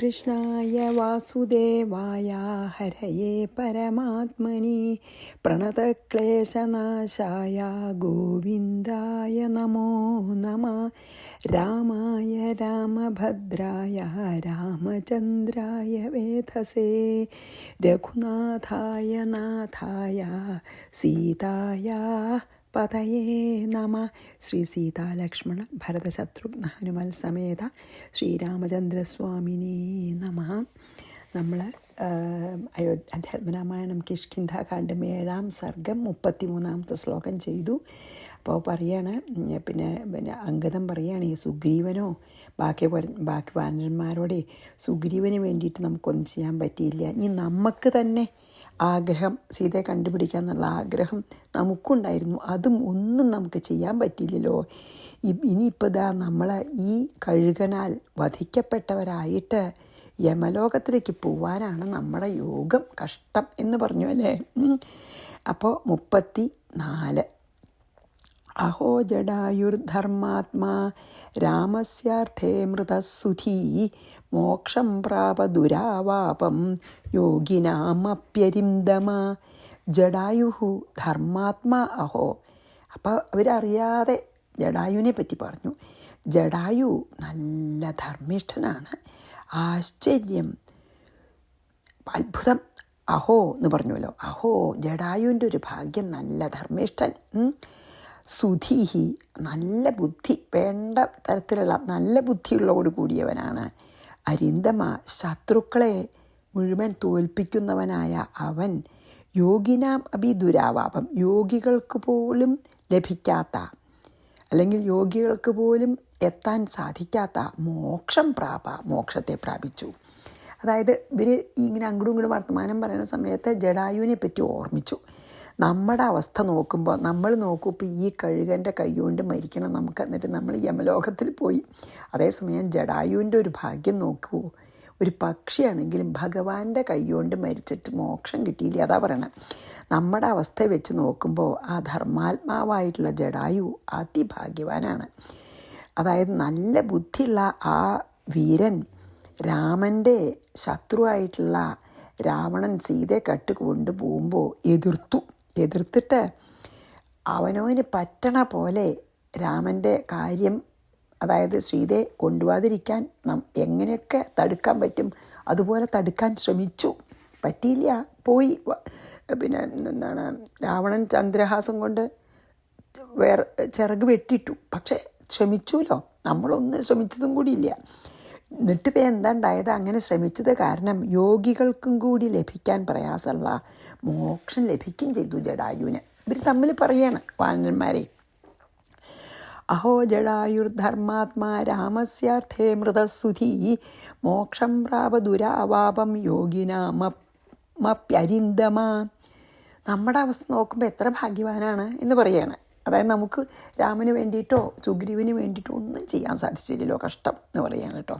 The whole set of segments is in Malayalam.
കൃഷ്ണായ വാസുദേവായ ഹരയേ പരമാത്മനി പ്രണതക്ലേശനാശായ ഗോവിന്ദായ നമോ നമഃ. രാമായ രാമഭദ്രായ രാമചന്ദ്രായ വേധസേ രഘുനാഥായ നാഥായ സീതായ പതയേ നമ. ശ്രീ സീതാലക്ഷ്മണ ഭരതശത്രുഘ്ന ഹനുമൽ സമേത ശ്രീരാമചന്ദ്രസ്വാമിനേ നമ. നമ്മൾ അധ്യാത്മരാമായണം കിഷ്കിന്ധാകാന്ഡം 7-ാം സർഗം 33-ാമത്തെ ശ്ലോകം ചെയ്തു. അപ്പോൾ പറയാണ് പിന്നെ അംഗദം പറയുകയാണ്, ഈ സുഗ്രീവനോ ബാക്കി വാനരന്മാരോടെ സുഗ്രീവന് വേണ്ടിയിട്ട് നമുക്കൊന്നും ചെയ്യാൻ പറ്റിയില്ല. ഇനി നമുക്ക് തന്നെ ആഗ്രഹം സീതയെ കണ്ടുപിടിക്കുക എന്നുള്ള ആഗ്രഹം നമുക്കുണ്ടായിരുന്നു, അതും ഒന്നും നമുക്ക് ചെയ്യാൻ പറ്റിയില്ലല്ലോ. ഇനിയിപ്പോൾ ഇതാ നമ്മൾ ഈ കഴുകനാൽ വധിക്കപ്പെട്ടവരായിട്ട് യമലോകത്തിലേക്ക് പോവാനാണ് നമ്മുടെ യോഗം, കഷ്ടം എന്ന് പറഞ്ഞു അല്ലേ. അപ്പോൾ 34 അഹോ ജടായുർധർമാത്മാ രാമസ്യാർത്ഥേ മൃതസുധീ മോക്ഷം പ്രാപ ദുരാവാപം യോഗിനാമപ്യരിന്ദമ. ജടായുഹു ധർമാത്മാ അഹോ. അപ്പോൾ അവരറിയാതെ ജടായുവിനെ പറ്റി പറഞ്ഞു. ജടായു നല്ല ധർമ്മിഷ്ഠനാണ്, ആശ്ചര്യം, അത്ഭുതം. അഹോ എന്ന് പറഞ്ഞുവല്ലോ. അഹോ ജടായുവിൻ്റെ ഒരു ഭാഗ്യം, നല്ല ധർമ്മിഷ്ഠൻ. സുധീഹി നല്ല ബുദ്ധി, വേണ്ട തരത്തിലുള്ള നല്ല ബുദ്ധിയുള്ളതോട് കൂടിയവനാണ്. അരിന്തമ ശത്രുക്കളെ മുഴുവൻ തോൽപ്പിക്കുന്നവനായ അവൻ. യോഗിനാം അഭി ദുരാവാപം യോഗികൾക്ക് പോലും ലഭിക്കാത്ത, അല്ലെങ്കിൽ യോഗികൾക്ക് പോലും എത്താൻ സാധിക്കാത്ത മോക്ഷം മോക്ഷത്തെ പ്രാപിച്ചു. അതായത് ഇവർ ഇങ്ങനെ അങ്ങോട്ടും ഇങ്ങോട്ടും വർത്തമാനം പറയുന്ന സമയത്ത് ജടായുവിനെ പറ്റി ഓർമ്മിച്ചു. നമ്മുടെ അവസ്ഥ നോക്കുമ്പോൾ നമ്മൾ നോക്കൂ, ഇപ്പോൾ ഈ കഴുകൻ്റെ കൈകൊണ്ട് മരിക്കണം നമുക്ക്, എന്നിട്ട് നമ്മൾ യമലോകത്തിൽ പോയി. അതേസമയം ജടായുവിൻ്റെ ഒരു ഭാഗ്യം നോക്കൂ, ഒരു പക്ഷിയാണെങ്കിലും ഭഗവാന്റെ കൈകൊണ്ട് മരിച്ചിട്ട് മോക്ഷം കിട്ടിയില്ല. അതാ പറയണത്. നമ്മുടെ അവസ്ഥ വെച്ച് നോക്കുമ്പോൾ ആ ധർമാത്മാവായിട്ടുള്ള ജടായു അതിഭാഗ്യവാനാണ്. അതായത് നല്ല ബുദ്ധിയുള്ള ആ വീരൻ രാമൻ്റെ ശത്രുവായിട്ടുള്ള രാവണൻ സീതയെ കട്ടുകൊണ്ടു പോകുമ്പോൾ എതിർത്തിട്ട് അവനവന് പറ്റണ പോലെ രാമൻ്റെ കാര്യം, അതായത് സീതയെ കൊണ്ടുപോകാതിരിക്കാൻ എങ്ങനെയൊക്കെ തടുക്കാൻ പറ്റും അതുപോലെ തടുക്കാൻ ശ്രമിച്ചു. പറ്റിയില്ല, പോയി. പിന്നെ എന്താണ്, രാവണൻ ചന്ദ്രഹാസം കൊണ്ട് ചിറക് വെട്ടിയിട്ടു. പക്ഷെ ശ്രമിച്ചുല്ലോ, നമ്മളൊന്നും ശ്രമിച്ചതും കൂടിയില്ല. എന്നിട്ടിപ്പോൾ എന്താ ഉണ്ടായത്? അങ്ങനെ ശ്രമിച്ചത് കാരണം യോഗികൾക്കും കൂടി ലഭിക്കാൻ പ്രയാസമുള്ള മോക്ഷം ലഭിക്കുകയും ചെയ്തു ജടായുവിന്. ഇവർ തമ്മിൽ പറയാണ് വാനരന്മാരെ. അഹോ ജടായുർധർമാത്മാ രാമസ്യാർത്ഥേ മൃതസുധീ മോക്ഷം പ്രാപ ദുരാവാപം യോഗിനാമപ്യരിന്ദമ. നമ്മുടെ അവസ്ഥ നോക്കുമ്പോൾ എത്ര ഭാഗ്യവാനാണ് എന്ന് പറയാണ്. അതായത് നമുക്ക് രാമന് വേണ്ടിയിട്ടോ സുഗ്രീവന് വേണ്ടിയിട്ടോ ഒന്നും ചെയ്യാൻ സാധിച്ചില്ലല്ലോ, കഷ്ടം എന്ന് പറയാണ് കേട്ടോ.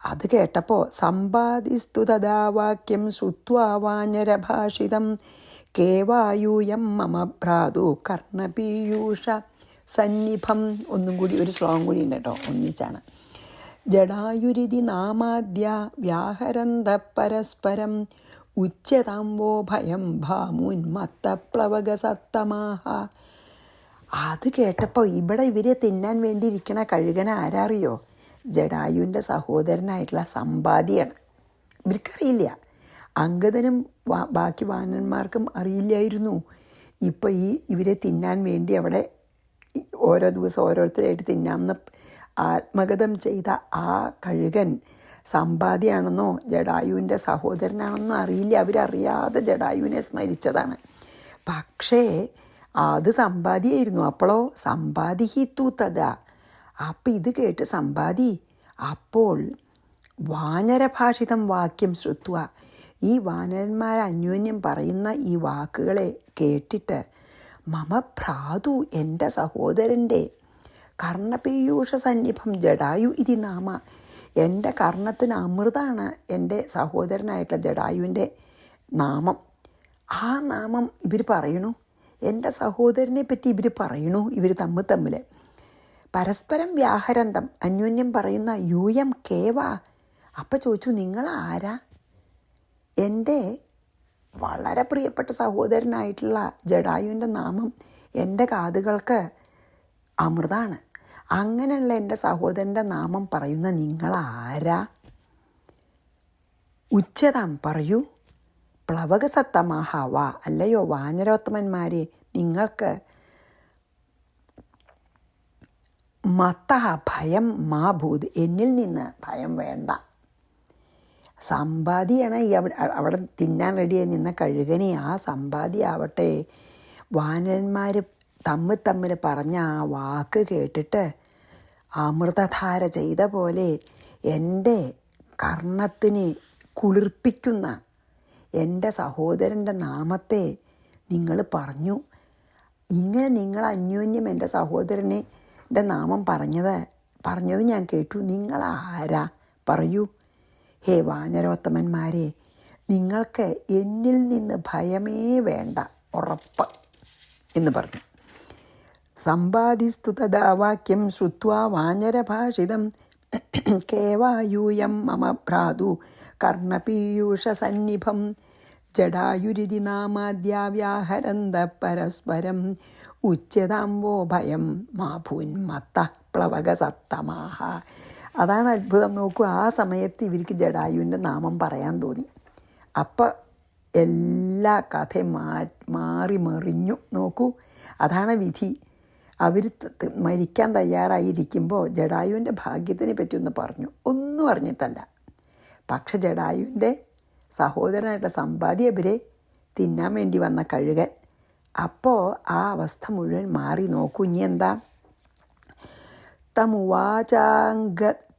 അത് കേട്ടപ്പോൾ സമ്പാദിസ്തു തഥാ വാക്യം ശ്രുത്വാ വാനരഭാഷിതം കേവായൂയം മമ ഭ്രാതു കർണപീയൂഷ സന്നിഭം. ഒന്നും കൂടി ഒരു ശ്ലോകം കൂടി ഉണ്ട് കേട്ടോ, ഒന്നിച്ചാണ്. ജടായുരിതി നാമാദ്യ വ്യാഹരന്ത പരസ്പരം ഉച്യതാംവോ ഭയം ഭാമുന്മത്തപ്ലവക സത്തമാഹ. അത് കേട്ടപ്പോൾ ഇവിടെ ഇവരെ തിന്നാൻ വേണ്ടിയിരിക്കണ കഴുകന ആരാറിയോ? ജടായുവിൻ്റെ സഹോദരനായിട്ടുള്ള സമ്പാദിയാണ്. ഇവർക്കറിയില്ല, അംഗദനും ബാക്കി വാനന്മാർക്കും അറിയില്ലായിരുന്നു. ഇപ്പോൾ ഇവരെ തിന്നാൻ വേണ്ടി അവിടെ ഓരോ ദിവസം ഓരോരുത്തരായിട്ട് തിന്നാമെന്ന് ആത്മഗതം ചെയ്ത ആ കഴുകൻ സമ്പാദിയാണെന്നോ ജടായുവിൻ്റെ സഹോദരനാണെന്നോ അറിയില്ല. അവരറിയാതെ ജടായുവിനെ സ്മരിച്ചതാണ്. പക്ഷേ അത് സമ്പാദിയായിരുന്നു. അപ്പോഴോ സമ്പാദിഹിത്തു തഥാ. അപ്പം ഇത് കേട്ട് സമ്പാദി അപ്പോൾ വാനരഭാഷിതം വാക്യം ശ്രുത്വ, ഈ വാനരന്മാർ അന്യോന്യം പറയുന്ന ഈ വാക്കുകളെ കേട്ടിട്ട് മമ ഭ്രാതു എൻ്റെ സഹോദരൻ്റെ കർണപീയൂഷ സന്നിഭം ജടായു ഇതി നാമ. എൻ്റെ കർണത്തിന് അമൃതാണ് എൻ്റെ സഹോദരനായിട്ടുള്ള ജടായുവിൻ്റെ നാമം. ആ നാമം ഇവർ പറയണു, എൻ്റെ സഹോദരനെ പറ്റി ഇവർ പറയണു. ഇവർ തമ്മിൽ പരസ്പരം വ്യാഹരന്തം അന്യോന്യം പറയുന്ന യൂയം കേവ. അപ്പം ചോദിച്ചു, നിങ്ങളാരാ? എൻ്റെ വളരെ പ്രിയപ്പെട്ട സഹോദരനായിട്ടുള്ള ജടായുവിൻ്റെ നാമം എൻ്റെ കാതുകൾക്ക് അമൃതാണ്. അങ്ങനെയുള്ള എൻ്റെ സഹോദരൻ്റെ നാമം പറയുന്ന നിങ്ങളാരാ? ഉച്ചതാം പറയൂ. പ്ലവകസത്തമാഹാവ, അല്ലയോ വാനരോത്തമന്മാരെ, നിങ്ങൾക്ക് മത്തഹ ഭയം മാ ഭൂത്, എന്നിൽ നിന്ന് ഭയം വേണ്ട. സമ്പാദിയാണ് ഈ അവിടെ തിന്നാൻ റെഡിയായി നിന്ന കഴുകനെ. ആ സമ്പാദിയാവട്ടെ വാനരന്മാർ തമ്മിൽ പറഞ്ഞ ആ വാക്ക് കേട്ടിട്ട് അമൃതധാര ചെയ്ത പോലെ എൻ്റെ കർണത്തിന് കുളിർപ്പിക്കുന്ന എൻ്റെ സഹോദരൻ്റെ നാമത്തെ നിങ്ങൾ പറഞ്ഞു. ഇങ്ങനെ നിങ്ങൾ അന്യോന്യം എൻ്റെ സഹോദരനെ എൻ്റെ നാമം പറഞ്ഞത് ഞാൻ കേട്ടു. നിങ്ങളാരാ? പറയൂ. ഹേ വാനരോത്തമന്മാരെ, നിങ്ങൾക്ക് എന്നിൽ നിന്ന് ഭയമേ വേണ്ട, ഉറപ്പ് എന്ന് പറഞ്ഞു. സമ്പാദിസ്തു തഥാ വാക്യം ശ്രുത്വാ വാനരഭാഷിതം കേവായൂയം മമ ഭ്രാതു കർണപീയൂഷസന്നിഭം ജടായുരിതി നാമാദ്യാ വ്യാഹരന്ത പരസ്പരം ഉച്യതാംവോ ഭയം മാഭൂന്മത്ത പ്ലവകസത്തമാഹ. അതാണ് അത്ഭുതം. നോക്കൂ, ആ സമയത്ത് ഇവർക്ക് ജടായുവിൻ്റെ നാമം പറയാൻ തോന്നി. അപ്പം എല്ലാ കഥയും മാറി മറിഞ്ഞു. നോക്കൂ, അതാണ് വിധി. അവർ മരിക്കാൻ തയ്യാറായിരിക്കുമ്പോൾ ജടായുവിൻ്റെ ഭാഗ്യത്തിനെ പറ്റി ഒന്ന് പറഞ്ഞു. ഒന്നും അറിഞ്ഞിട്ടല്ല. പക്ഷെ ജടായുവിൻ്റെ സഹോദരനായിട്ടുള്ള സമ്പാദ്യവരെ തിന്നാൻ വേണ്ടി വന്ന കഴുകൻ. അപ്പോൾ ആ അവസ്ഥ മുഴുവൻ മാറി. നോക്കൂ, ഇനി എന്താ?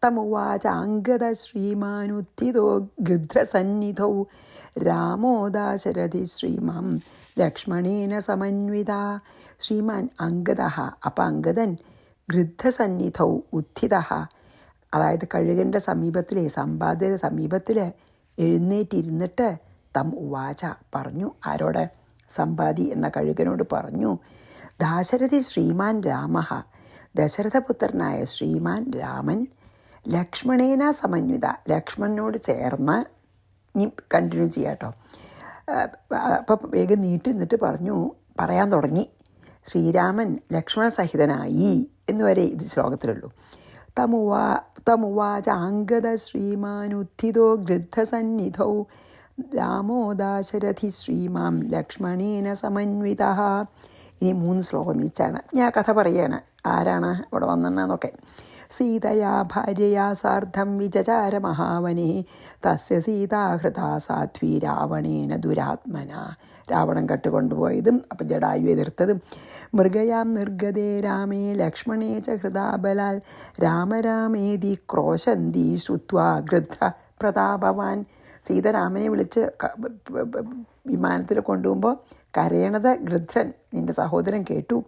തമുവാചാംഗത ശ്രീമാനുത്ഥിതോ ഗൃധ്രസന്നിധൗ രാമോദാശരഥി ശ്രീമാം ലക്ഷ്മണേന സമന്വിത. ശ്രീമാൻ അംഗദ. അപ്പം അംഗദൻ ഗൃദ്ധസന്നിധൗ ഉത്ഥിത, അതായത് കഴുകൻ്റെ സമീപത്തിലെ സമ്പാദ്യയുടെ സമീപത്തിൽ എഴുന്നേറ്റിരുന്നിട്ട് തം ഉവാച പറഞ്ഞു. ആരോട്? സമ്പാദി എന്ന കഴുകനോട് പറഞ്ഞു. ദാശരഥി ശ്രീമാൻ രാമ, ദശരഥപുത്രനായ ശ്രീമാൻ രാമൻ ലക്ഷ്മണേന സമന്വിത, ലക്ഷ്മണനോട് ചേർന്ന്. ഇനി കണ്ടിന്യൂ ചെയ്യാം കേട്ടോ. അപ്പം വേഗം നീട്ടി നിന്നിട്ട് പറയാൻ തുടങ്ങി. ശ്രീരാമൻ ലക്ഷ്മണസഹിതനായി എന്നുവരെ ഇത് ശ്ലോകത്തിലുള്ളൂ. തമുവാചാംഗത ശ്രീമാനുത്ഥിതോ ഗൃദ്ധസന്നിധൗ രാമോദാശരഥി ശ്രീമാം ലക്ഷ്മണേന സമന്വിത. ഇനി 3 ശ്ലോകം നീച്ചാണ്. ഞാൻ കഥ പറയുകയാണ്. ആരാണ് ഇവിടെ വന്നെന്നൊക്കെ. സീതയാ ഭാര്യയാ സാർദ്ധം വിചചാര മഹാവനേ തസ്യ സീതാഹൃതാ സാധ്വി രാവണേന ദുരാത്മന. രാവണൻ കട്ടുകൊണ്ടുപോയതും അപ്പം ജടായു എതിർത്തതും. മൃഗയാം നിർഗതേ രാമേ ലക്ഷ്മണേ ച ഹൃദാബലാൽ രാമരാമേതി ക്രോശന്തി ശ്രുത്വാ ഗൃധ്ര പ്രതാപവാൻ. സീതരാമനെ വിളിച്ച് വിമാനത്തിൽ കൊണ്ടുപോകുമ്പോൾ കരയണത് ഗൃധ്രൻ, നിൻ്റെ സഹോദരൻ, കേട്ടു.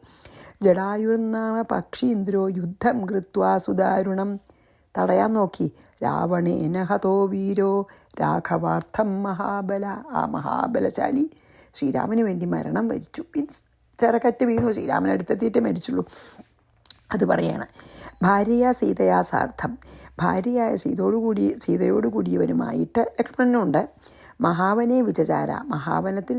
ജടായുർനാമ പക്ഷീന്ദ്രോ യുദ്ധം കൃത്വാ സുദാരുണം. തടയാൻ നോക്കി. രാവണേന ഹതോ വീരോ രാഘവാർത്ഥം മഹാബല. ആ മഹാബലശാലി ശ്രീരാമന് വേണ്ടി മരണം വരിച്ചു. മീൻസ് ചിറകറ്റ് വീണു. ശ്രീരാമനടുത്തെത്തിയിട്ട് മരിച്ചുള്ളൂ. അത് പറയാണ്. ഭാര്യയാ സീതയാ സാർത്ഥം, ഭാര്യയായ സീതയോടുകൂടിയവനുമായിട്ട് ലക്ഷ്മണനുണ്ട്. മഹാവനെ വിചചാര, മഹാവനത്തിൽ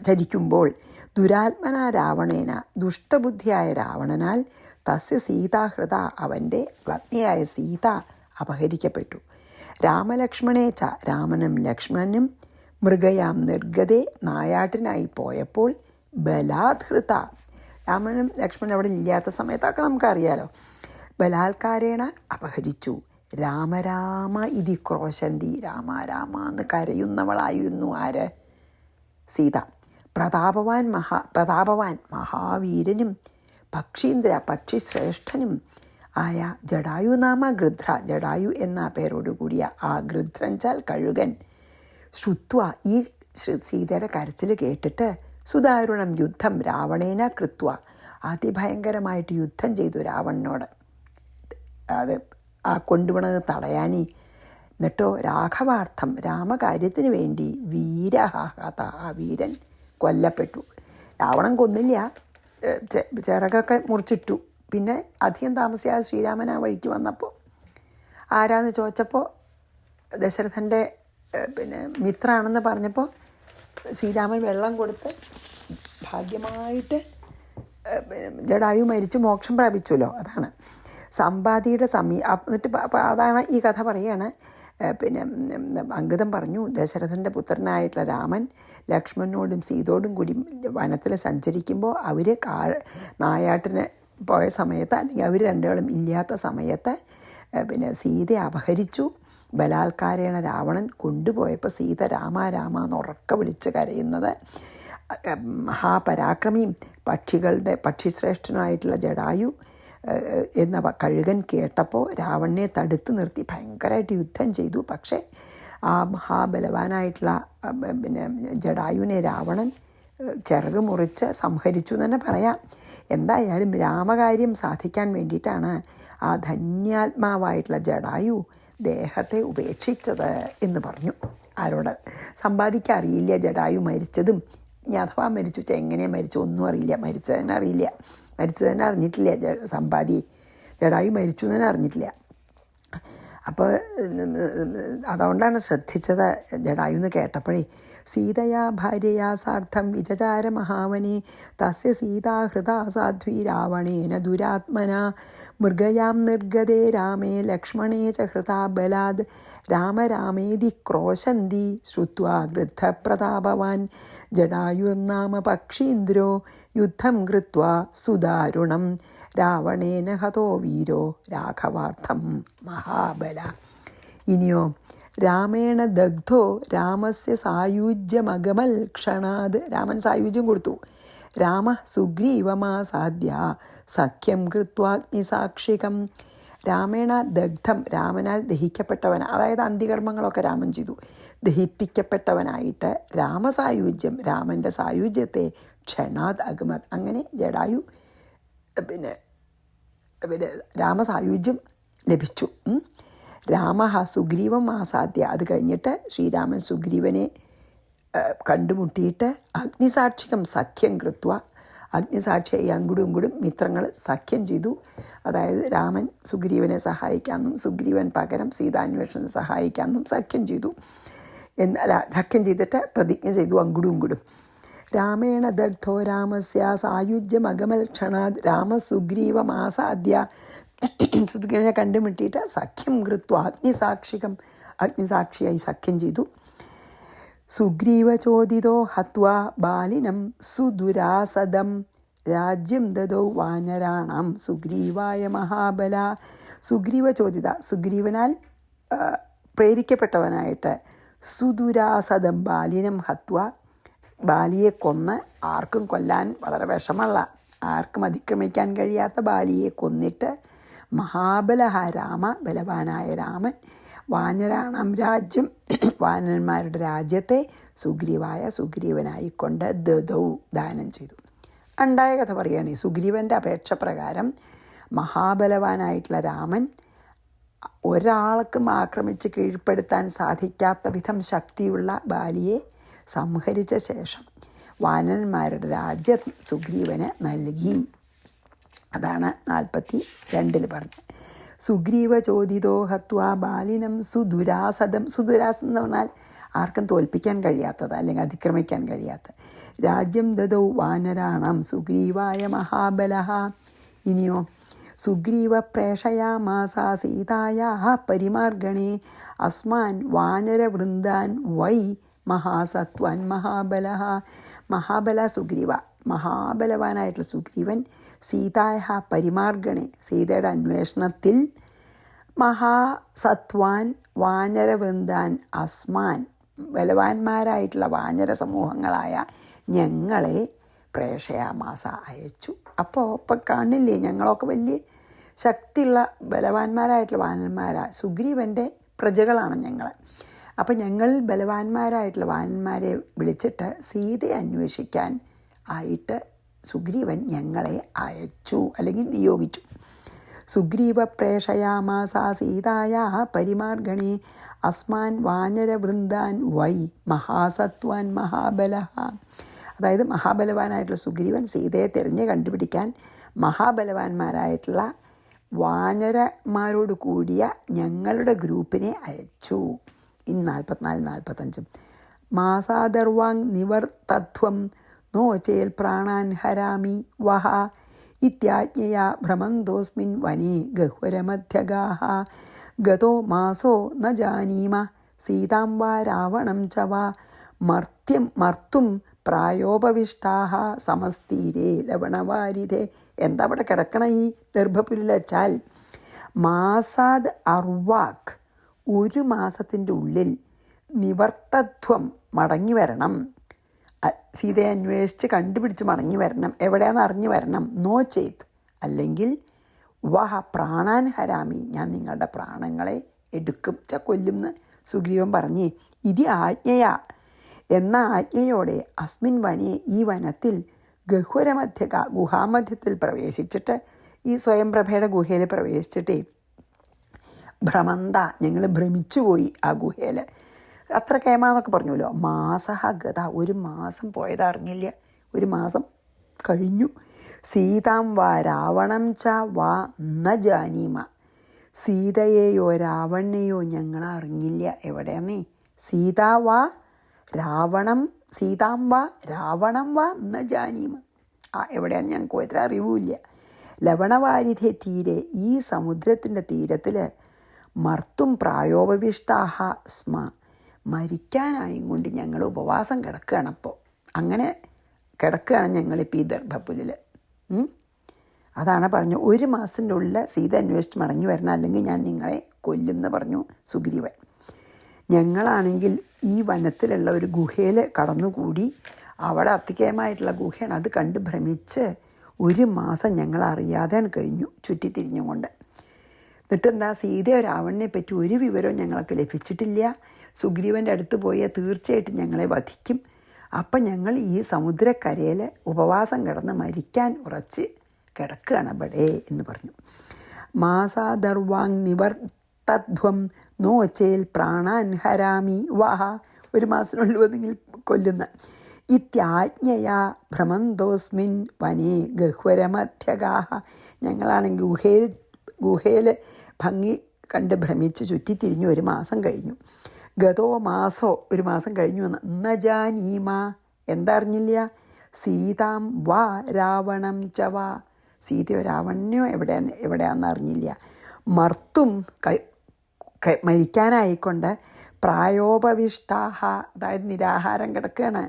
ചരിക്കുമ്പോൾ ദുരാത്മന രാവണേന, ദുഷ്ടബുദ്ധിയായ രാവണനാൽ തസ്യ സീതാഹൃത, അവൻ്റെ പത്നിയായ സീത അപഹരിക്കപ്പെട്ടു. രാമലക്ഷ്മണേ ച, രാമനും ലക്ഷ്മണനും മൃഗയാം നിർഗതേ, നായാട്ടിനായി പോയപ്പോൾ ബലാത്ഹൃത, രാമനും ലക്ഷ്മണനും അവിടെ ഇല്ലാത്ത സമയത്തൊക്കെ നമുക്കറിയാലോ, ബലാത്കാരേണ അപഹരിച്ചു. രാമരാമ ഇതി ക്രോശന്തി, രാമ രാമ എന്ന് കരയുന്നവളായിരുന്നു ആര്? സീത. പ്രതാപവാൻ മഹാവീരനും പക്ഷിശ്രേഷ്ഠനും ആയ ജടായു നാമ ഗൃധ്ര, ജടായു എന്ന പേരോടുകൂടിയ ആ ഗൃധ്രൻ ചാൽ കഴുകൻ, ശ്രുത്വ, ഈ സീതയുടെ കരച്ചിൽ കേട്ടിട്ട്, സുദാരുണം യുദ്ധം രാവണേന കൃത്വ, അതിഭയങ്കരമായിട്ട് യുദ്ധം ചെയ്തു രാവണനോട്. അത് ആ കൊണ്ടുപോണത് തടയാനി. എന്നിട്ടോ രാഘവാർത്ഥം, രാമകാര്യത്തിന് വേണ്ടി വീരഹാഹത, ആ വീരൻ കൊല്ലപ്പെട്ടു. രാവണൻ കൊന്നില്ല, ചിറകൊക്കെ മുറിച്ചിട്ടു. പിന്നെ അധികം താമസിയാതെ ശ്രീരാമൻ ആ വഴിക്ക് വന്നപ്പോൾ ആരാന്ന് ചോദിച്ചപ്പോൾ ദശരഥൻ്റെ മിത്രാണെന്ന് പറഞ്ഞപ്പോൾ ശ്രീരാമൻ വെള്ളം കൊടുത്ത് ഭാഗ്യമായിട്ട് ജടായു മരിച്ചു മോക്ഷം പ്രാപിച്ചുല്ലോ. അതാണ് സമ്പാദിയുടെ എന്നിട്ട് അതാണ് ഈ കഥ പറയുകയാണ്. അംഗദം പറഞ്ഞു, ദശരഥൻ്റെ പുത്രനായിട്ടുള്ള രാമൻ ലക്ഷ്മണനോടും സീതയോടും കൂടി വനത്തിൽ സഞ്ചരിക്കുമ്പോൾ അവർ നായാട്ടിന് പോയ സമയത്ത്, അല്ലെങ്കിൽ അവർ രണ്ടുകളും ഇല്ലാത്ത സമയത്ത് സീതയെ അപഹരിച്ചു. ബലാത്കാരേണ രാവണൻ കൊണ്ടുപോയപ്പോൾ സീത രാമ രാമ എന്ന് ഉറക്കെ വിളിച്ച് കരയുന്നത് മഹാപരാക്രമിയും പക്ഷിശ്രേഷ്ഠനായിട്ടുള്ള ജടായു എന്ന കഴുകൻ കേട്ടപ്പോൾ രാവണനെ തടുത്ത് നിർത്തി ഭയങ്കരമായിട്ട് യുദ്ധം ചെയ്തു. പക്ഷേ ആ മഹാബലവാനായിട്ടുള്ള ജടായുവിനെ രാവണൻ ചിറക് മുറിച്ച് സംഹരിച്ചു എന്ന് തന്നെ പറയാം. എന്തായാലും രാമകാര്യം സാധിക്കാൻ വേണ്ടിയിട്ടാണ് ആ ധന്യാത്മാവായിട്ടുള്ള ജടായു ദേഹത്തെ ഉപേക്ഷിച്ചത് എന്ന് പറഞ്ഞു. ആരോട്? സമ്പാദിക്കാൻ അറിയില്ല ജടായു മരിച്ചതും, ഇനി അഥവാ മരിച്ചു വെച്ചാൽ എങ്ങനെയാണ് മരിച്ചു ഒന്നും അറിയില്ല. മരിച്ചതന്നെ അറിയില്ല, മരിച്ചതന്നെ അറിഞ്ഞിട്ടില്ല. സമ്പാദി ജടായു മരിച്ചു തന്നെ അറിഞ്ഞിട്ടില്ല. അപ്പോൾ അതുകൊണ്ടാണ് ശ്രദ്ധിച്ചത് ജടായു എന്ന് കേട്ടപ്പോഴേ. സീതയാ ഭാര്യയാ സാർത്ഥം വിചചാര മഹാവനെ തസ്യ സീതാ ഹൃദാ സാധ്വി രാവണേന ദുരാത്മന മൃഗയാം നിർഗതേ രാമേ ലക്ഷ്മണേ ച ഹൃതാ ബലാദ് രാമ രാമേതി ക്രോശന്തി ശ്രുത്വാ ഗൃദ്ധപ്രതാപവാൻ ജടായുർനാമ പക്ഷീന്ദ്രോ യുദ്ധം കൃത്വാ സുദാരുണം രാവണേന ഹതോ വീരോ രാഘവാർത്ഥം മഹാബല. ഇനിയോ രാമേണ ദഗ്ധോ രാമസ്യ സായുജ്യമഗമൽ ക്ഷണാത്. രാമൻ സായുജ്യം കൊടുത്തു. രാമ സുഗ്രീവമാസാദ്യ സഖ്യം കൃത്വാഗ്നിസാക്ഷികം. രാമേണ ദഗ്ധം, രാമനാൽ ദഹിക്കപ്പെട്ടവൻ, അതായത് അന്ത്യകർമ്മങ്ങളൊക്കെ രാമൻ ചെയ്തു. ദഹിപ്പിക്കപ്പെട്ടവനായിട്ട് രാമസായുജ്യം, രാമൻ്റെ സായുജ്യത്തെ ക്ഷണാത് അഗമത്. അങ്ങനെ ജടായു രാമസായുജ്യം ലഭിച്ചു. രാമ സുഗ്രീവം ആസാദ്യ. അത് കഴിഞ്ഞിട്ട് ശ്രീരാമൻ സുഗ്രീവനെ കണ്ടുമുട്ടിയിട്ട് അഗ്നിസാക്ഷികം സഖ്യം കൃത്വ, അഗ്നിസാക്ഷിയായി അങ്ങോട്ടും ഇങ്ങോട്ടും മിത്രങ്ങൾ സഖ്യം ചെയ്തു. അതായത് രാമൻ സുഗ്രീവനെ സഹായിക്കാമെന്നും സുഗ്രീവൻ പകരം സീതാന്വേഷണം സഹായിക്കാമെന്നും സഖ്യം ചെയ്തു. സഖ്യം ചെയ്തിട്ട് പ്രതിജ്ഞ ചെയ്തു അങ്ങോട്ടും ഇങ്ങോട്ടും. രാമേണ ദഗ്ധോ രാമസ്യ സായുജ്യമഗമൽ ക്ഷണാത് രാമസുഗ്രീവമാസാദ്യ. സുഗ്രീവനെ കണ്ടുമുട്ടിയിട്ട് സഖ്യം കൃത്വ അഗ്നിസാക്ഷികം, അഗ്നിസാക്ഷിയായി സഖ്യം ചെയ്തു. സുഗ്രീവചോദിതോ ഹത്വാ ബാലിനം സുദുരാസദം രാജ്യം ദദോ വാനരാണാം സുഗ്രീവായ മഹാബല. സുഗ്രീവചോദിത, സുഗ്രീവനാൽ പ്രേരിക്കപ്പെട്ടവനായിട്ട് സുദുരാസദം ബാലിനം ഹത്വ, ബാലിയെ കൊന്ന്, ആർക്കും കൊല്ലാൻ വളരെ വിഷമമുള്ള, ആർക്കും അതിക്രമിക്കാൻ കഴിയാത്ത ബാലിയെ കൊന്നിട്ട് മഹാബലഹ രാമ, ബലവാനായ രാമൻ വാനരാണാം രാജ്യം, വാനന്മാരുടെ രാജ്യത്തെ സുഗ്രീവനായിക്കൊണ്ട് ദദൗ ദാനം ചെയ്തു. ഉണ്ടായ കഥ പറയുകയാണ്. സുഗ്രീവൻ്റെ അപേക്ഷ പ്രകാരം മഹാബലവാനായിട്ടുള്ള രാമൻ ഒരാൾക്കും ആക്രമിച്ച് കീഴ്പ്പെടുത്താൻ സാധിക്കാത്ത വിധം ശക്തിയുള്ള ബാലിയെ സംഹരിച്ച ശേഷം വാനന്മാരുടെ രാജ്യം സുഗ്രീവന് നൽകി. അതാണ് 42 പറഞ്ഞത്. സുഗ്രീവ ചോദിതോ ഹത്വാ ബാലിനം സുദുരാസദം. സുദുരാസദം എന്ന് പറഞ്ഞാൽ ആർക്കും തോൽപ്പിക്കാൻ കഴിയാത്തത്, അല്ലെങ്കിൽ അതിക്രമിക്കാൻ കഴിയാത്ത. രാജ്യം ദദൗ വാനരാണാം സുഗ്രീവായ മഹാബലഃ. ഇനിയോ സുഗ്രീവ പ്രേഷയാമാസ സീതായാഃ പരിമാർഗണേ അസ്മാൻ വാനരവൃന്ദാൻ വൈ മഹാസത്വാൻ മഹാബലഃ. മഹാബല സുഗ്രീവ, മഹാബലവാനായിട്ടുള്ള സുഗ്രീവൻ സീതായ പരിമാർഗണേ, സീതയുടെ അന്വേഷണത്തിൽ മഹാസത്വാൻ വാനരവൃന്ദാൻ അസ്മാൻ, ബലവാന്മാരായിട്ടുള്ള വാനര സമൂഹങ്ങളായ ഞങ്ങളെ പ്രേഷയാമാസ അയച്ചു. അപ്പോൾ ഇപ്പം കാണില്ലേ, ഞങ്ങളൊക്കെ വലിയ ശക്തിയുള്ള ബലവാന്മാരായിട്ടുള്ള വാനന്മാരാ, സുഗ്രീവൻ്റെ പ്രജകളാണ് ഞങ്ങൾ. അപ്പം ഞങ്ങൾ ബലവാന്മാരായിട്ടുള്ള വാനന്മാരെ വിളിച്ചിട്ട് സീതയെ അന്വേഷിക്കാൻ ആയിട്ട് സുഗ്രീവൻ ഞങ്ങളെ അയച്ചു, അല്ലെങ്കിൽ നിയോഗിച്ചു. സുഗ്രീവ പ്രേഷയാമാസ സീതായാ പരിമാർഗണേ അസ്മാൻ വാനരവൃന്ദാൻ വൈ മഹാസത്വാൻ മഹാബലഃ. അതായത് മഹാബലവാനായിട്ടുള്ള സുഗ്രീവൻ സീതയെ തിരഞ്ഞ് കണ്ടുപിടിക്കാൻ മഹാബലവാന്മാരായിട്ടുള്ള വാനരന്മാരോട് കൂടിയ ഞങ്ങളുടെ ഗ്രൂപ്പിനെ അയച്ചു. 44-45 മാസാദർവാങ് നിവർത്തത്വം നോ ചേൽ പ്രാണാൻ ഹരാമി വഹ ഇത്യാജ്ഞയാ ഭ്രമന്തോസ്മിൻ വനേ ഗഹ്വരമധ്യഗാഃ ഗതോ മാസോ ന ജാനീമ സീതാം വാ രാവണം ച വാ മർത്തും പ്രായോപവിഷ്ടാഃ സമസ്തീരേ ലവണവാരിധേ. എന്താ അവിടെ കിടക്കണ ഈ ഗർഭപുരിലച്ചാൽ? മാസാദ് അർവാക്, 1 മാസത്തിൻ്റെ ഉള്ളിൽ, നിവർത്തത്വം, മടങ്ങി വരണം, സീതയെ അന്വേഷിച്ച് കണ്ടുപിടിച്ച് മടങ്ങി വരണം, എവിടെയാണെന്ന് അറിഞ്ഞു വരണം. നോ ചെയ്ത്, അല്ലെങ്കിൽ വഹ പ്രാണാൻ ഹരാമി, ഞാൻ നിങ്ങളുടെ പ്രാണങ്ങളെ എടുക്കും, കൊല്ലും എന്ന് സുഗ്രീവൻ പറഞ്ഞ്. ഇത് ആജ്ഞയാ, എന്ന ആജ്ഞയോടെ അസ്മിൻ വനെ, ഈ വനത്തിൽ, ഗഹ്വരമധ്യക, ഗുഹാമധ്യത്തിൽ പ്രവേശിച്ചിട്ട്, ഈ സ്വയംപ്രഭയുടെ ഗുഹയിൽ പ്രവേശിച്ചിട്ടേ ഭ്രമന്ത, ഞങ്ങൾ ഭ്രമിച്ചുപോയി ആ ഗുഹയിൽ. അത്ര കേമാന്നൊക്കെ പറഞ്ഞല്ലോ. മാസഹ ഗത, 1 മാസം പോയതറിഞ്ഞില്ല, 1 മാസം കഴിഞ്ഞു. സീതാം വാ രാവണം ച വാ ന ജാനീമ, സീതയെയോ രാവണനെയോ ഞങ്ങൾ അറിഞ്ഞില്ല. എവിടെയാന്നേ? സീതാ വാ രാവണം, സീതാം വാ രാവണം വാ ന ജാനീമ, എവിടെയാന്ന് ഞങ്ങൾക്ക് ഒരറിവുമില്ല. ലവണവാരിധേ തീരെ, ഈ സമുദ്രത്തിൻ്റെ തീരത്തിൽ, മർത്തും പ്രായോപവിഷ്ടാഹ സ്മ, മരിക്കാനായും കൊണ്ട് ഞങ്ങൾ ഉപവാസം കിടക്കുകയാണ്. അപ്പോൾ അങ്ങനെ കിടക്കുകയാണ് ഞങ്ങളിപ്പോൾ ഈ ദർഭപ്പുലിൽ. അതാണ് പറഞ്ഞു, 1 മാസത്തിൻ്റെ ഉള്ളിൽ സീത അന്വേഷിച്ച് മടങ്ങി വരണം, അല്ലെങ്കിൽ ഞാൻ നിങ്ങളെ കൊല്ലും എന്ന് പറഞ്ഞു സുഗ്രീവൻ. ഞങ്ങളാണെങ്കിൽ ഈ വനത്തിലുള്ള ഒരു ഗുഹയിൽ കടന്നുകൂടി, അവിടെ അത്തിക്കേയമായിട്ടുള്ള ഗുഹയാണ്, അത് കണ്ട് ഭ്രമിച്ച് 1 മാസം ഞങ്ങൾ അറിയാതെ കഴിഞ്ഞു ചുറ്റിത്തിരിഞ്ഞുകൊണ്ട്. എന്നിട്ടെന്താ, സീതയോ രാവണനെ പറ്റി ഒരു വിവരവും ഞങ്ങൾക്ക് ലഭിച്ചിട്ടില്ല. സുഗ്രീവൻ്റെ അടുത്ത് പോയാൽ തീർച്ചയായിട്ടും ഞങ്ങളെ വധിക്കും. അപ്പം ഞങ്ങൾ ഈ സമുദ്രക്കരയിൽ ഉപവാസം കിടന്ന് മരിക്കാൻ ഉറച്ച് കിടക്കുകയാണ് അവിടെ എന്ന് പറഞ്ഞു. മാസാദർവാങ് നിവർത്തധ്വം നോ ചേൽ പ്രാണാൻ ഹരാമി വഹ, 1 മാസത്തിനുള്ളിൽ ഒന്നെങ്കിൽ കൊല്ലുന്ന. ഇത്യാജ്ഞയാ ഭ്രമന്തോസ്മിൻ വനേ ഗഹ്വരമധ്യഗാഃ, ഞങ്ങളാണെങ്കിൽ ഗുഹയിൽ ഭംഗി കണ്ട് ഭ്രമിച്ച് ചുറ്റിത്തിരിഞ്ഞു 1 മാസം കഴിഞ്ഞു. ഗതോ മാസോ, 1 മാസം കഴിഞ്ഞു എന്ന്. ന ജാനീമ, എന്താ അറിഞ്ഞില്ല? സീതാം വാ രാവണം ച വാ, സീതയോ രാവണനെയോ എവിടെയാണെന്ന് അറിഞ്ഞില്ല. മർത്തും, മരിക്കാനായിക്കൊണ്ട്, പ്രായോപവിഷ്ടാഹ, അതായത് നിരാഹാരം കിടക്കുകയാണ്.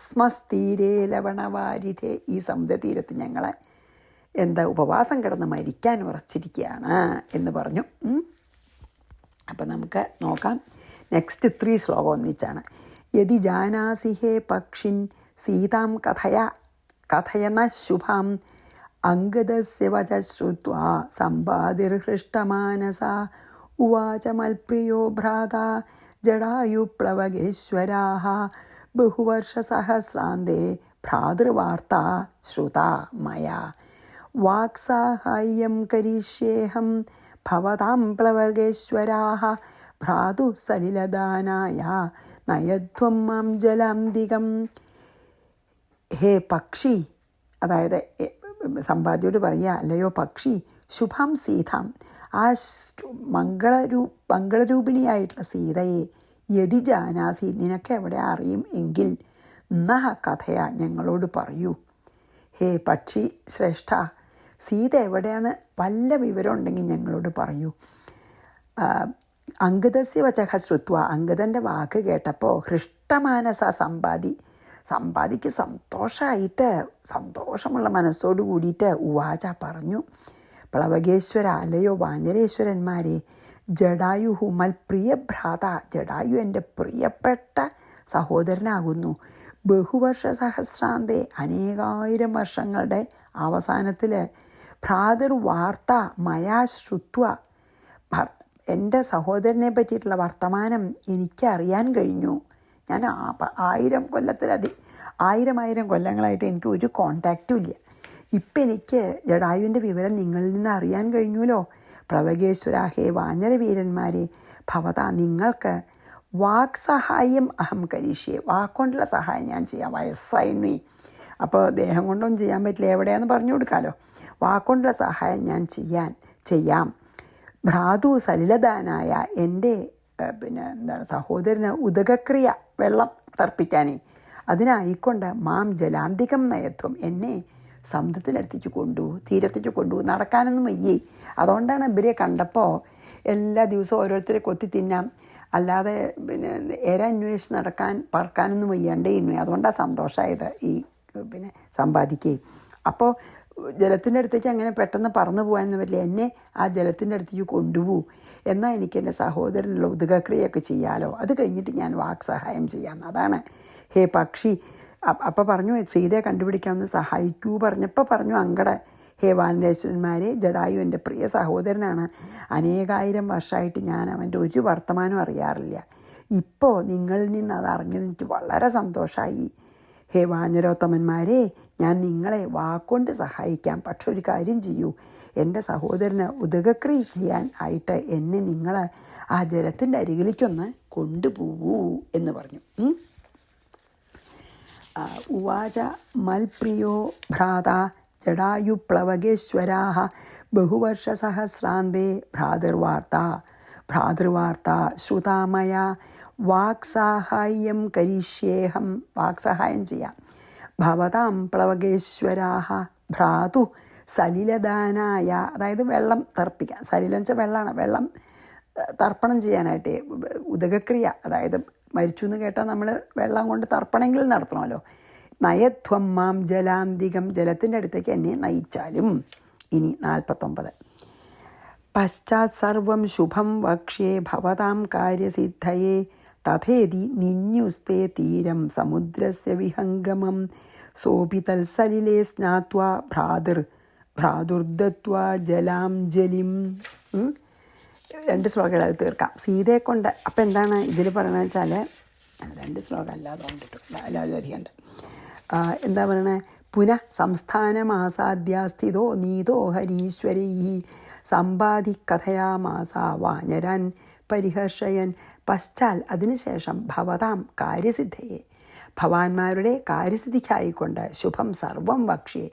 സമസ്തീരേ ലവണവാരിധേ, ഈ സമുദ്രതീരത്ത് ഞങ്ങളെ ഉപവാസം കിടന്ന് മരിക്കാൻ ഉറച്ചിരിക്കുകയാണ് എന്ന് പറഞ്ഞു. അപ്പം നമുക്ക് നോക്കാം. നെക്സ്റ്റ് 3 ശ്ലോകം ഒന്നിച്ചാണ്. യദി ജാനാസി ഹേ പക്ഷിൻ സീതാം കഥയന ശുഭാം അംഗദസ്യ വച ശ്രുത്വാ സമ്പാതിർഹൃഷ്ടമാനസാ ഉവാച മൽപ്രിയോ ഭ്രാതാ ജടായുപ്ലവകേശ്വരാः ബഹുവർഷസഹസ്രാന്തേ ഭ്രാതൃവാർത്താ ശ്രുതാ മയാ വാക്സാഹായ്യം കരിഷ്യേഹം ഭവതാം പ്ലവകേശ്വരാः ഭ്രാതു സലിലദാനായ നയധ്വം മാം ജലാന്തികം. ഹേ പക്ഷി, അതായത് സമ്പാദ്യോട് പറയുക, അല്ലയോ പക്ഷി, ശുഭം സീതാം, ആ മംഗളരൂപിണിയായിട്ടുള്ള സീതയെ, യതി ജാനാസി, നിനക്ക് എവിടെ അറിയും എങ്കിൽ, നഹ കഥയ, ഞങ്ങളോട് പറയൂ. ഹേ പക്ഷി ശ്രേഷ്ഠ, സീത എവിടെയാണ് വല്ല വിവരം ഉണ്ടെങ്കിൽ ഞങ്ങളോട് പറയൂ. അംഗദസ്യ വചഃ ശ്രുത്വ, അംഗദൻ്റെ വാക്ക് കേട്ടപ്പോൾ, ഹൃഷ്ടമാനസ സമ്പാദിക്ക് സന്തോഷമായിട്ട്, സന്തോഷമുള്ള മനസ്സോട് കൂടിയിട്ട്, ഉവാച പറഞ്ഞു, പ്ലവകേശ്വര, അല്ലയോ വാനരേശ്വരന്മാരെ, ജടായുഹു മൽ പ്രിയ ഭ്രാത, ജടായു എൻ്റെ പ്രിയപ്പെട്ട സഹോദരനാകുന്നു. ബഹുവർഷ സഹസ്രാന്തേ, അനേകായിരം വർഷങ്ങളുടെ അവസാനത്തിൽ, ഭ്രാതൃ വാർത്ത മയാ ശ്രുത്വ, എൻ്റെ സഹോദരനെ പറ്റിയിട്ടുള്ള വർത്തമാനം എനിക്കറിയാൻ കഴിഞ്ഞു. ഞാൻ 1000 കൊല്ലങ്ങളായിട്ട് എനിക്ക് ഒരു കോണ്ടാക്റ്റും ഇല്ല. ഇപ്പം എനിക്ക് ജടായുവിൻ്റെ വിവരം നിങ്ങളിൽ നിന്ന് അറിയാൻ കഴിഞ്ഞുല്ലോ. പ്ലവകേശ്വര, ഹേ വാനരവീരന്മാരെ, ഭവത, നിങ്ങൾക്ക് വാക് സഹായം അഹം കരീഷ്യേ, വാക്കുകൊണ്ടുള്ള സഹായം ഞാൻ ചെയ്യാം. വയസ്സായി, അപ്പോൾ ദേഹം കൊണ്ടൊന്നും ചെയ്യാൻ പറ്റില്ല, എവിടെയാണെന്ന് പറഞ്ഞു കൊടുക്കാമല്ലോ. വാക്കൊണ്ടുള്ള സഹായം ഞാൻ ചെയ്യാം. ഭ്രാതു സലിലദാനായ എൻ്റെ സഹോദരന് ഉദകക്രിയ, വെള്ളം തർപ്പിക്കാനേ, അതിനായിക്കൊണ്ട് മാം ജലാന്തികം നയത്വം, എന്നെ സമുദ്രത്തിനടുത്തേക്ക് തീരത്തേക്ക് നടക്കാനൊന്നും വയ്യേ. അതുകൊണ്ടാണ് ഇവരെ കണ്ടപ്പോൾ എല്ലാ ദിവസവും ഓരോരുത്തരെ കൊത്തി തിന്നാം, അല്ലാതെ അന്വേഷിച്ച് പറക്കാനൊന്നും വയ്യാണ്ടേ ഇന്നു. അതുകൊണ്ടാണ് സന്തോഷമായത് ഈ സമ്പാദിക്കുകയും. അപ്പോൾ ജലത്തിൻ്റെ അടുത്തേക്ക് അങ്ങനെ പെട്ടെന്ന് പറന്നു പോകാനൊന്നും പറ്റില്ല, എന്നെ ആ ജലത്തിൻ്റെ അടുത്തേക്ക് കൊണ്ടുപോകും. എന്നാൽ എനിക്ക് എൻ്റെ സഹോദരനുള്ള ഉദകക്രിയൊക്കെ ചെയ്യാമല്ലോ, അത് കഴിഞ്ഞിട്ട് ഞാൻ വാക് സഹായം ചെയ്യാം. അതാണ് ഹേ പക്ഷി. അപ്പോൾ പറഞ്ഞു സീതയെ കണ്ടുപിടിക്കാമെന്ന് സഹായിക്കൂ പറഞ്ഞപ്പോൾ പറഞ്ഞു അങ്കടെ ഹേ വാനരേശ്വരന്മാരെ, ജടായു എൻ്റെ പ്രിയ സഹോദരനാണ്. അനേകായിരം വർഷമായിട്ട് ഞാൻ അവൻ്റെ ഒരു വർത്തമാനം അറിയാറില്ല. ഇപ്പോൾ നിങ്ങളിൽ നിന്ന് അത് അറിഞ്ഞത് എനിക്ക് വളരെ സന്തോഷമായി. ഹേ വാനരോത്തമന്മാരെ, ഞാൻ നിങ്ങളെ വാക്കുകൊണ്ട് സഹായിക്കാം. പക്ഷെ ഒരു കാര്യം ചെയ്യൂ, എൻ്റെ സഹോദരന് ഉദകക്രിയ ചെയ്യാൻ ആയിട്ട് എന്നെ നിങ്ങൾ ആ ജലത്തിൻ്റെ അരികിലേക്കൊന്ന് കൊണ്ടുപോകൂ എന്ന് പറഞ്ഞു. ഉവാച മൽപ്രിയോ ഭ്രാത ജടായുപ്ലവകേശ്വരാः ബഹുവർഷസഹസ്രാന്തേ ഭ്രാതൃവാർത്ത ശ്രുതാ മയാ വാക്സാഹായം കരിഷ്യേഹം, വാക്സഹായം ചെയ്യാം. ഭവതാം പ്ലവകേശ്വരാः ഭ്രാതു സലിലദാനായ, അതായത് വെള്ളം തർപ്പിക്കാം. സലിലം വെച്ചാൽ വെള്ളമാണ്, വെള്ളം തർപ്പണം ചെയ്യാനായിട്ട്. ഉദകക്രിയ, അതായത് മരിച്ചു എന്ന് കേട്ടാൽ നമ്മൾ വെള്ളം കൊണ്ട് തർപ്പണമെങ്കിലും നടത്തണമല്ലോ. നയധ്വം മാം ജലാന്തികം, ജലത്തിൻ്റെ അടുത്തേക്ക് എന്നെ നയിച്ചാലും. ഇനി 49. പശ്ചാത് സർവം ശുഭം വക്ഷ്യേ ഭവതാം കാര്യസിദ്ധയേ തഥേതി നിന്യുസ്തേ തീരം സമുദ്രസ്യ വിഹംഗമം സോപി തൽസലിലേ സ്നാത്വാ ഭ്രാതുർദത്വാ ജലാഞ്ജലിം. 2 ശ്ലോകങ്ങൾ അത് തീർക്കാം. സീതയെ കൊണ്ട് അപ്പം എന്താണ് ഇതിൽ പറയണത് വെച്ചാൽ, 2 ശ്ലോകം അല്ലാതെ കൊണ്ടിട്ടുണ്ട്, അല്ലാതെ അറിയണ്ട. എന്താ പറയണേ, പുനഃ സംസ്ഥാനമാസാദ്യ സ്ഥിതോ നീതോ ഹരീശ്വരൈ സമ്പാദി കഥയാമാസ വാനരാൻ പരിഹർഷയൻ. പശ്ചാൽ, അതിനുശേഷം ഭവതാം കാര്യസിദ്ധയെ, ഭവാന്മാരുടെ കാര്യസിദ്ധിക്കായിക്കൊണ്ട് ശുഭം സർവം വക്ഷ്യേ,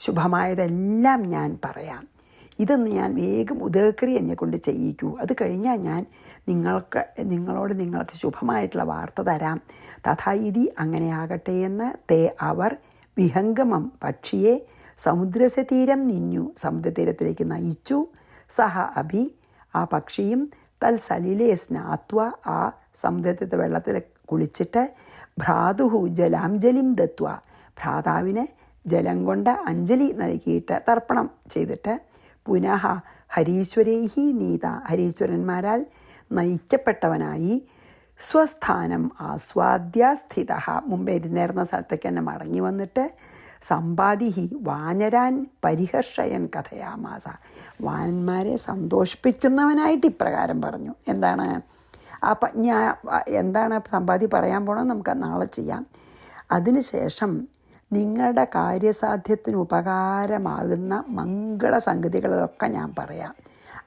ശുഭമായതെല്ലാം ഞാൻ പറയാം. ഇതൊന്ന് ഞാൻ വേഗം ഉദകക്രിയ എന്നെ കൊണ്ട് ചെയ്യിക്കൂ. അത് കഴിഞ്ഞാൽ ഞാൻ നിങ്ങൾക്ക് ശുഭമായിട്ടുള്ള വാർത്ത തരാം. തഥാ ഇതി, അങ്ങനെയാകട്ടെ എന്ന് തേ അവർ വിഹംഗമം, പക്ഷിയെ സമുദ്രസ്യ തീരം നിന്നു, സമുദ്രതീരത്തിലേക്ക് നയിച്ചു. സഹ അഭി, ആ പക്ഷിയും തൽസലിലേ സ്നാത്വ, ആ സമുദ്രത്തിലെ വെള്ളത്തിൽ കുളിച്ചിട്ട് ഭ്രാതുഹു ജലാഞ്ജലിം ദത്വ, ഭ്രാതാവിന് ജലം കൊണ്ട് അഞ്ജലി നൽകിയിട്ട് തർപ്പണം ചെയ്തിട്ട് പുനഃ ഹരീശ്വരൈഹി നീത, ഹരീശ്വരന്മാരാൽ നയിക്കപ്പെട്ടവനായി സ്വസ്ഥാനം ആസ്വാദ്യ സ്ഥിത, മുമ്പേ ഇരുന്നേർന്ന സ്ഥലത്തേക്ക് തന്നെ മടങ്ങി വന്നിട്ട് സമ്പാദിഹി വാനരാൻ പരിഹർഷയൻ കഥയാമാസ, വാനന്മാരെ സന്തോഷിപ്പിക്കുന്നവനായിട്ട് ഇപ്രകാരം പറഞ്ഞു. എന്താണ് എന്താണ് സമ്പാദി പറയാൻ പോകണം, നമുക്ക് നാളെ ചെയ്യാം. അതിനുശേഷം നിങ്ങളുടെ കാര്യസാധ്യത്തിന് ഉപകാരമാകുന്ന മംഗളസംഗതികളൊക്കെ ഞാൻ പറയാം.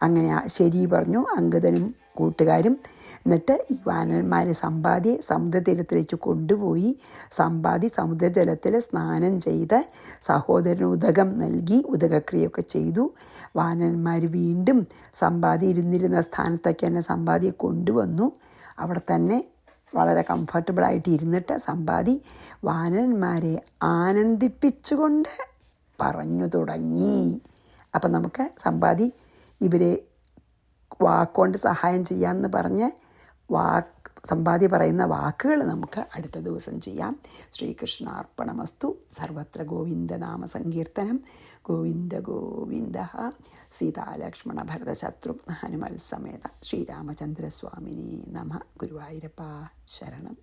അങ്ങനെ ശരി പറഞ്ഞു അംഗദനും കൂട്ടുകാരും. എന്നിട്ട് ഈ വാനന്മാരെ സമ്പാദി സമുദ്രതീരത്തിലേക്ക് കൊണ്ടുപോയി. സമ്പാദി സമുദ്രജലത്തിൽ സ്നാനം ചെയ്ത് സഹോദരന് ഉദകം നൽകി ഉദകക്രിയൊക്കെ ചെയ്തു. വാനന്മാർ വീണ്ടും സമ്പാദി ഇരുന്നിരുന്ന സ്ഥാനത്തേക്ക് തന്നെ സമ്പാദിയെ കൊണ്ടുവന്നു. അവിടെ തന്നെ വളരെ കംഫർട്ടബിളായിട്ട് ഇരുന്നിട്ട് സമ്പാദി വാനന്മാരെ ആനന്ദിപ്പിച്ചുകൊണ്ട് പറഞ്ഞു തുടങ്ങി. അപ്പം നമുക്ക് സമ്പാദി ഇവരെ വാക്കുകൊണ്ട് സഹായം ചെയ്യാമെന്ന് പറഞ്ഞ് സമ്പാദി പറയുന്ന വാക്കുകൾ നമുക്ക് അടുത്ത ദിവസം ചെയ്യാം. ശ്രീകൃഷ്ണാർപ്പണമസ്തു. സർവത്ര ഗോവിന്ദനാമ സങ്കീർത്തനം. ഗോവിന്ദ ഗോവിന്ദ. സീതാലക്ഷ്മണ ഭരത ശത്രുഘ്ന ഹനുമൽ സമേത ശ്രീരാമചന്ദ്രസ്വാമിനി നമഃ. ഗുരുവായൂരപ്പ ശരണം.